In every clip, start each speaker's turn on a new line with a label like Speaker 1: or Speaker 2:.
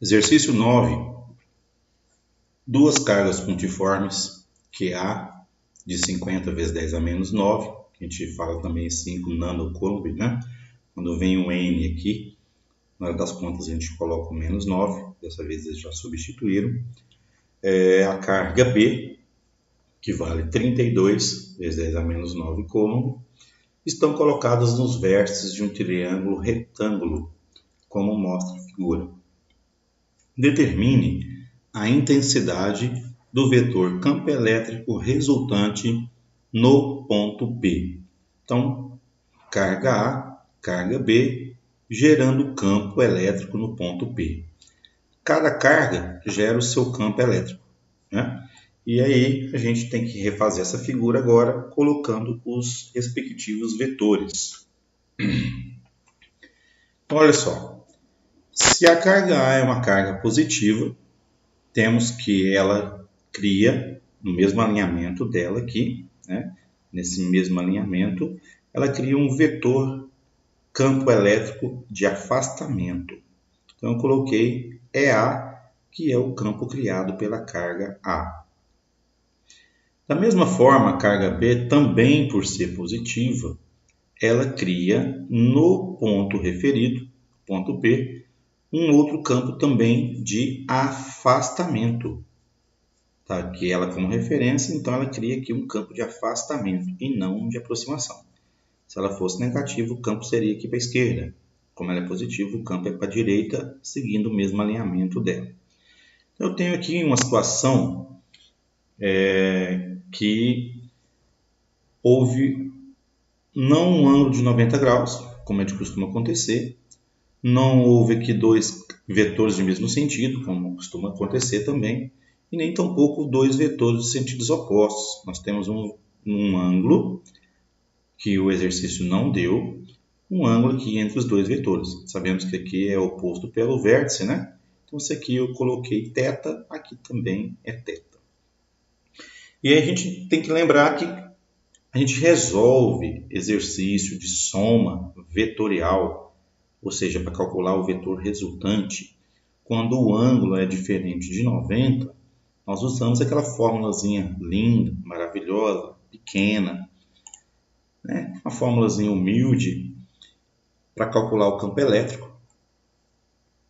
Speaker 1: Exercício 9. Duas cargas pontiformes, QA de 50 vezes 10 a menos 9, que a gente fala também 5 nanocoulomb, né? Quando vem um N aqui, na hora das contas a gente coloca o menos 9, dessa vez eles já substituíram. A carga B, que vale 32 vezes 10 a menos 9 coulomb, estão colocadas nos vértices de um triângulo retângulo, como mostra a figura. Determine a intensidade do vetor campo elétrico resultante no ponto P. Então, carga A, carga B, gerando campo elétrico no ponto P. Cada carga gera o seu campo elétrico, né? E aí a gente tem que refazer essa figura agora, colocando os respectivos vetores. Então, olha só, se a carga A é uma carga positiva, temos que ela cria, no mesmo alinhamento dela aqui, né? Nesse mesmo alinhamento, ela cria um vetor campo elétrico de afastamento. Então eu coloquei EA, que é o campo criado pela carga A. Da mesma forma, a carga B, também por ser positiva, ela cria no ponto referido, ponto P, um outro campo também de afastamento. Tá aqui ela como referência, então ela cria aqui um campo de afastamento e não um de aproximação. Se ela fosse negativa, o campo seria aqui para a esquerda. Como ela é positiva, o campo é para a direita, seguindo o mesmo alinhamento dela. Eu tenho aqui uma situação que houve não um ângulo de 90 graus, como é de costume acontecer, não houve aqui dois vetores de mesmo sentido, como costuma acontecer também, e nem tampouco dois vetores de sentidos opostos. Nós temos um ângulo que o exercício não deu, um ângulo aqui entre os dois vetores. Sabemos que aqui é oposto pelo vértice, né? Então, isso aqui eu coloquei θ, aqui também é θ. E aí a gente tem que lembrar que a gente resolve exercício de soma vetorial, ou seja, para calcular o vetor resultante, quando o ângulo é diferente de 90, nós usamos aquela formulazinha linda, maravilhosa, pequena, né? Uma formulazinha humilde para calcular o campo elétrico,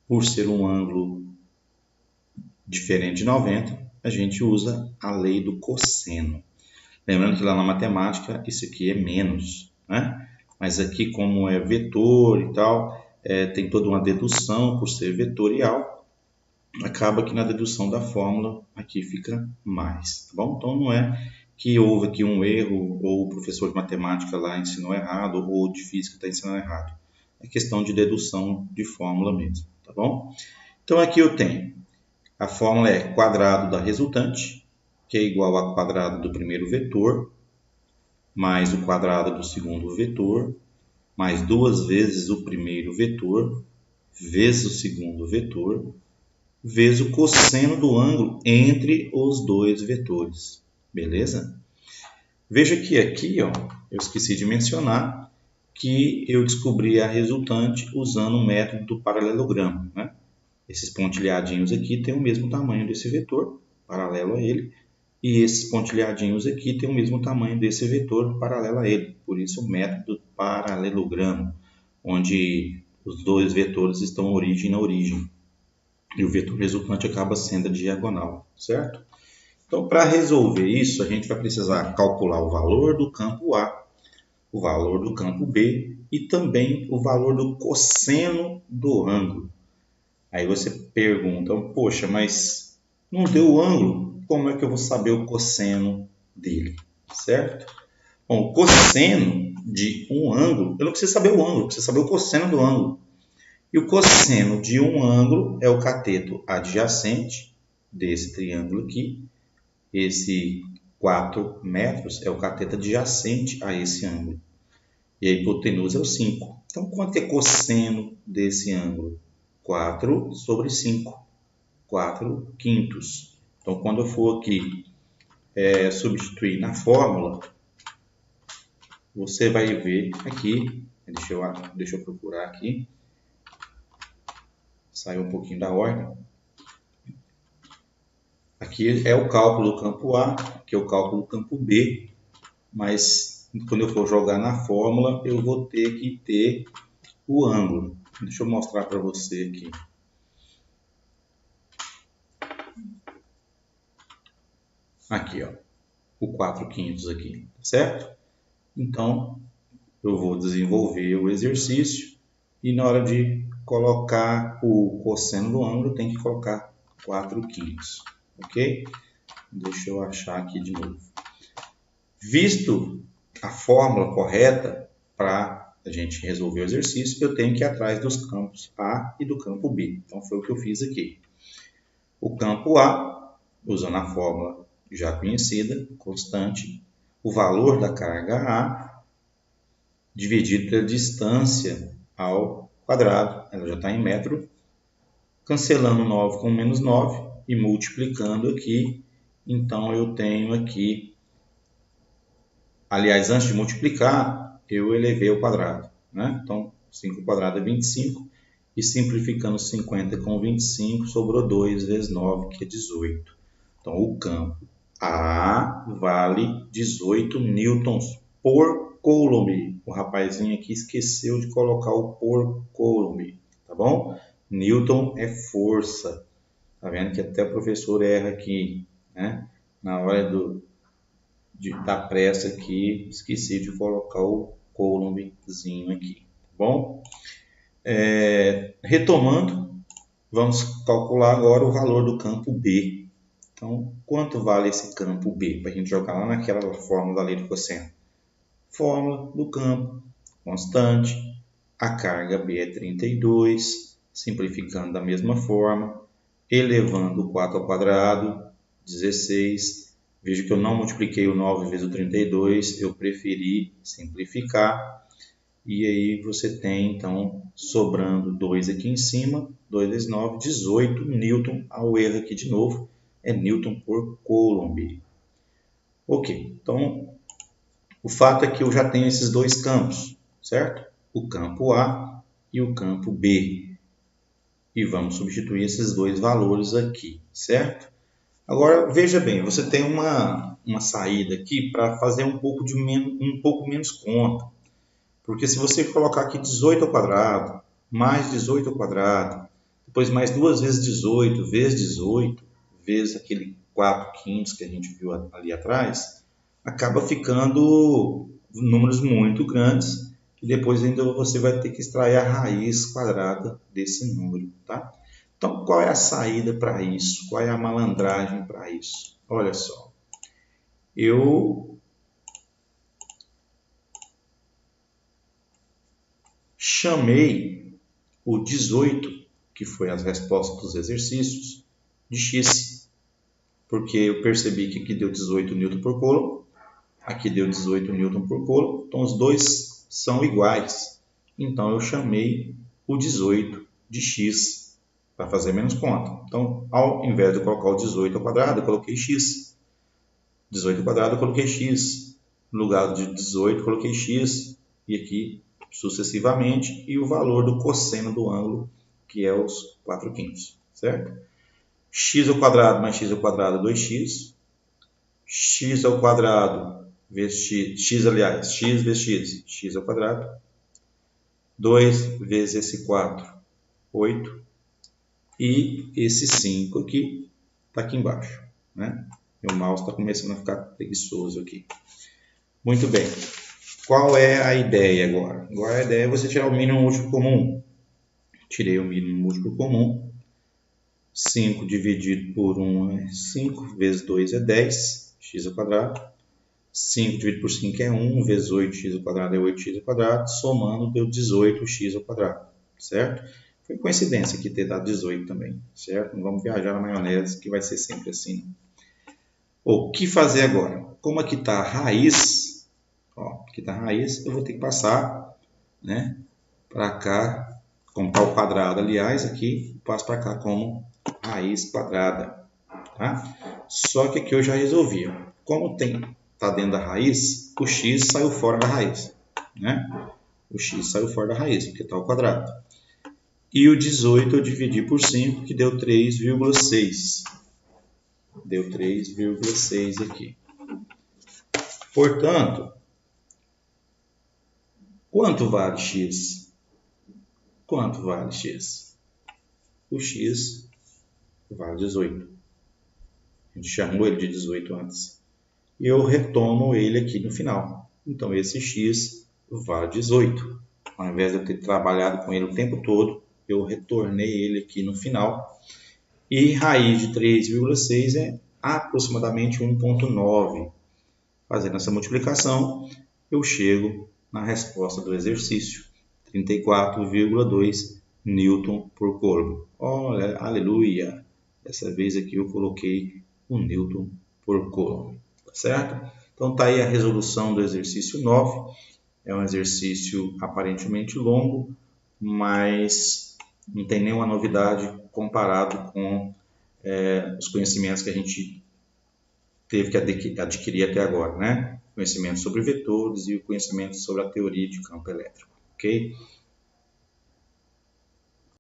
Speaker 1: por ser um ângulo diferente de 90, a gente usa a lei do cosseno. Lembrando que lá na matemática isso aqui é menos, né? Mas aqui, como é vetor e tal, tem toda uma dedução por ser vetorial, acaba que na dedução da fórmula aqui fica mais, tá bom? Então não é que houve aqui um erro, ou o professor de matemática lá ensinou errado, ou de física está ensinando errado. É questão de dedução de fórmula mesmo, tá bom? Então aqui eu tenho, a fórmula é quadrado da resultante, que é igual ao quadrado do primeiro vetor, mais o quadrado do segundo vetor, mais 2 vezes o primeiro vetor, vezes o segundo vetor, vezes o cosseno do ângulo entre os dois vetores. Beleza? Veja que aqui, ó, eu esqueci de mencionar que eu descobri a resultante usando o método do paralelogramo, né? Esses pontilhadinhos aqui têm o mesmo tamanho desse vetor, paralelo a ele, e esses pontilhadinhos aqui têm o mesmo tamanho desse vetor, paralelo a ele. Por isso o método do paralelogramo, onde os dois vetores estão origem na origem. E o vetor resultante acaba sendo a diagonal, certo? Então, para resolver isso, a gente vai precisar calcular o valor do campo A, o valor do campo B e também o valor do cosseno do ângulo. Aí você pergunta, poxa, mas não deu o ângulo? Como é que eu vou saber o cosseno dele, certo? Bom, o cosseno de um ângulo, eu não preciso saber o ângulo, eu preciso saber o cosseno do ângulo. E o cosseno de um ângulo é o cateto adjacente desse triângulo aqui. Esse 4 metros é o cateto adjacente a esse ângulo. E a hipotenusa é o 5. Então, quanto é cosseno desse ângulo? 4 sobre 5. 4 quintos. Então, quando eu for aqui substituir na fórmula, você vai ver aqui, deixa eu procurar aqui, saiu um pouquinho da ordem. Aqui é o cálculo do campo A, aqui é o cálculo do campo B, mas quando eu for jogar na fórmula, eu vou ter que ter o ângulo. Deixa eu mostrar para você aqui. Aqui, ó, o 4/5 aqui, certo? Então, eu vou desenvolver o exercício e na hora de colocar o cosseno do ângulo, tem que colocar 4/5, ok? Deixa eu achar aqui de novo. Visto a fórmula correta para a gente resolver o exercício, eu tenho que ir atrás dos campos A e do campo B. Então, foi o que eu fiz aqui. O campo A, usando a fórmula já conhecida, constante, o valor da carga A dividido pela distância ao quadrado, ela já está em metro, cancelando 9 com menos 9 e multiplicando aqui, então eu tenho aqui, aliás, antes de multiplicar, eu elevei ao quadrado, né? Então, 5 ao quadrado é 25, e simplificando 50 com 25, sobrou 2 vezes 9, que é 18. Então, o campo A vale 18 newtons por coulomb. O rapazinho aqui esqueceu de colocar o por coulomb, tá bom? Newton é força. Tá vendo que até o professor erra aqui, né? Na hora da pressa aqui, esqueci de colocar o coulombzinho aqui, tá bom? Retomando, vamos calcular agora o valor do campo B. Então, quanto vale esse campo B? Para a gente jogar lá naquela fórmula da lei do cosseno. Fórmula do campo, constante, a carga B é 32, simplificando da mesma forma, elevando o 4 ao quadrado, 16. Veja que eu não multipliquei o 9 vezes o 32, eu preferi simplificar. E aí você tem, então, sobrando 2 aqui em cima, 2 vezes 9, 18 newton. Ao erro aqui de novo, é newton por coulomb. Ok, então o fato é que eu já tenho esses dois campos, certo? O campo A e o campo B. E vamos substituir esses dois valores aqui, certo? Agora, veja bem, você tem uma saída aqui para fazer um pouco menos conta. Porque se você colocar aqui 18 ao quadrado, mais 18 ao quadrado, depois mais 2 vezes 18, vezes 18, vezes aquele 4/5 que a gente viu ali atrás, acaba ficando números muito grandes e depois ainda você vai ter que extrair a raiz quadrada desse número, tá? Então, qual é a saída para isso? Qual é a malandragem para isso? Olha só, eu chamei o 18, que foi as respostas dos exercícios, de x, porque eu percebi que aqui deu 18 newton por coulomb, aqui deu 18 newton por coulomb, então os dois são iguais. Então eu chamei o 18 de x para fazer menos conta. Então, ao invés de eu colocar o 18 ao quadrado, eu coloquei x. 18 ao quadrado eu coloquei x. No lugar de 18 eu coloquei x e aqui sucessivamente, e o valor do cosseno do ângulo, que é os 4/5, certo? X ao quadrado mais x ao quadrado é 2x. X ao quadrado vezes x, aliás, x vezes x, x ao quadrado. 2 vezes esse 4, 8. E esse 5 aqui está aqui embaixo, né? Meu mouse está começando a ficar preguiçoso aqui. Muito bem. Qual é a ideia agora? Agora a ideia é você tirar o mínimo múltiplo comum. Tirei o mínimo múltiplo comum. 5 dividido por 1 é 5, vezes 2 é 10, x ao quadrado. 5 dividido por 5 é 1, vezes 8x ao quadrado é 8x ao quadrado. Somando deu 18x ao quadrado, certo? Foi coincidência aqui ter dado 18 também, certo? Não vamos viajar na maionese, que vai ser sempre assim. O que fazer agora? Como aqui está a raiz, ó, aqui está a raiz, eu vou ter que passar, né, para cá, como está o quadrado, aliás, aqui, eu passo para cá como raiz quadrada, tá? Só que aqui eu já resolvi, ó. Como está dentro da raiz, o x saiu fora da raiz, né? O x saiu fora da raiz, porque está ao quadrado. E o 18 eu dividi por 5, que deu 3,6. Deu 3,6 aqui. Portanto, quanto vale x? Quanto vale x? O x vale 18. A gente chamou ele de 18 antes. E eu retomo ele aqui no final. Então, esse x vale 18. Ao invés de eu ter trabalhado com ele o tempo todo, eu retornei ele aqui no final. E raiz de 3,6 é aproximadamente 1,9. Fazendo essa multiplicação, eu chego na resposta do exercício, 34,2 Newton por Coulomb. Olha, aleluia! Dessa vez aqui eu coloquei o Newton por Coulomb, tá certo? Então tá aí a resolução do exercício 9. É um exercício aparentemente longo, mas não tem nenhuma novidade comparado com os conhecimentos que a gente teve que adquirir até agora, né? Conhecimento sobre vetores e o conhecimento sobre a teoria de campo elétrico, ok?